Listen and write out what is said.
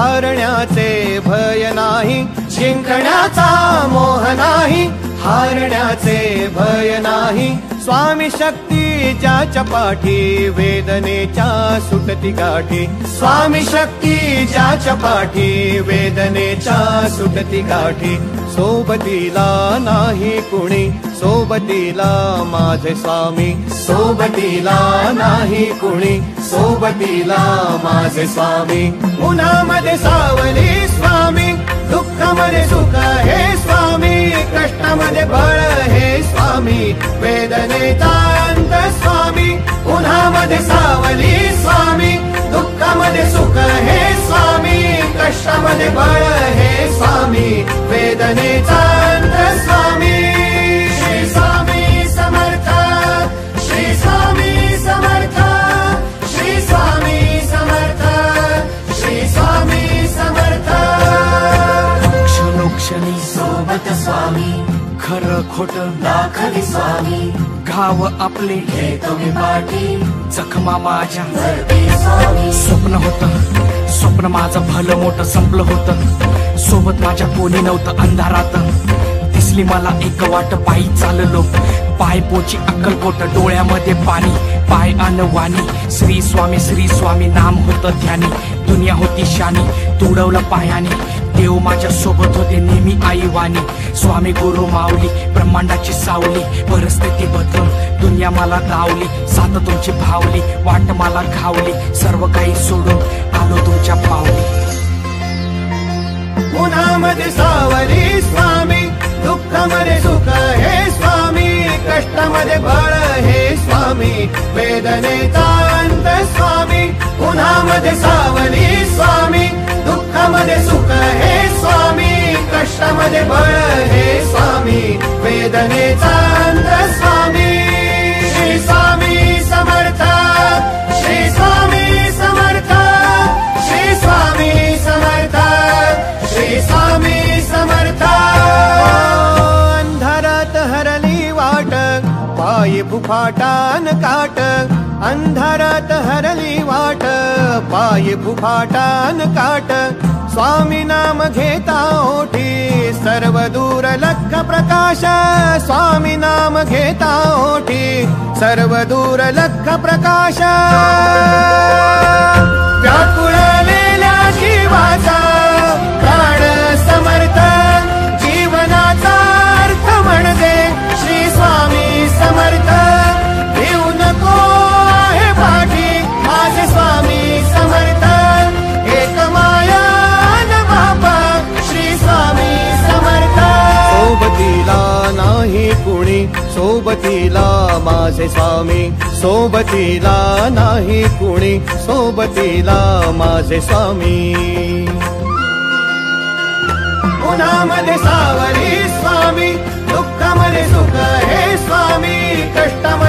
हारण्याचे भय नाही, जिंकण्याचा मोह नाही, हारण्याचे भय नाही। स्वामी शक्ती ज्याच्या पाठी, वेदनेच्या सुटती गाठी, स्वामी शक्ती ज्याच्या पाठी, वेदनेच्या सुटती गाठी। सोबतीला नाही कुणी, सोबतीला माझे स्वामी, सोबतीला नाही कुणी, सोबतीला माझे स्वामी। उन्हामध्ये सावली स्वामी, दुःखामध्ये सुख हे स्वामी, कष्टामध्ये बळ हे स्वामी, वेदनेचा अंत स्वामी। उन्हामध्ये सावली स्वामी, दुःखामध्ये सुख हे स्वामी, कष्टामध्ये बळ हे स्वामी, वेदनेचा अंत स्वामी। श्री स्वामी समर्थ, श्री स्वामी समर्थ, श्री स्वामी समर्थ, श्री स्वामी समर्थ। क्षणोक्षणी सोबत स्वामी, खरं खोटं दाखवी स्वामी, घाव आपले घेतो मी पाठी, जखमा माझ्या स्वामी। स्वप्न होतं, स्वप्न माझं भलं मोठं संपलं होतं, सोबत माझ्या कोणी नव्हतं अंधारात। दिसली मला एक वाट, पायी चाललो, पाय पोची अक्कलकोट, डोळ्यामध्ये पाणी, पाय अनवाणी। श्री स्वामी नाम होतं ध्यानी, दुनिया होती शानी, तुडवलं पायाने, देव माझ्या सोबत होते नेहमी आईवानी। स्वामी गुरु माऊली, ब्रह्मांडाची सावली, परिस्थिती बदलून दुनिया मला धावली, साथ तुमची भावली, वाट मला घावली, सर्व काही सोडून आलो तुमच्या पावली। उन्हामध्ये सावली स्वामी, दुःखामध्ये सुख हे स्वामी, कष्टामध्ये बळ हे स्वामी, वेदनेचा अंत स्वामी। उन्हामध्ये सावली स्वामी, दुःखामध्ये सुख हे स्वामी, कष्टामध्ये बळ हे स्वामी, वेदनेचा अंत स्वामी। श्री स्वामी समर्थ, श्री स्वामी समर्थ, श्री स्वामी समर्थ, श्री स्वामी समर्थ। अंधारात हरली वाट, पायी फुफाटान काट, अंधारात हरली वाट, पायी फुफाटान काट। स्वामी नाम घेता ओठी, सर्व दूर लख प्रकाश, स्वामी नाम घेता ओठी, सर्व दूर लख प्रकाश। व्याकुळलेल्या जीवाचा प्राण समर्थ, जीवनाचा अर्थ म्हणजे श्री स्वामी समर्थ। घेऊ नको आहे पाठी माझे स्वामी समर्थ, एक माया न बापा श्री स्वामी समर्थ। सोबतीला नाही कुणी, सोबतीला माझे स्वामी, सोबतीला नाही कुणी, सोबतीला माझे स्वामी। उन्हामध्ये सावली स्वामी, दुःखामध्ये सुख हे स्वामी, कष्टामध्ये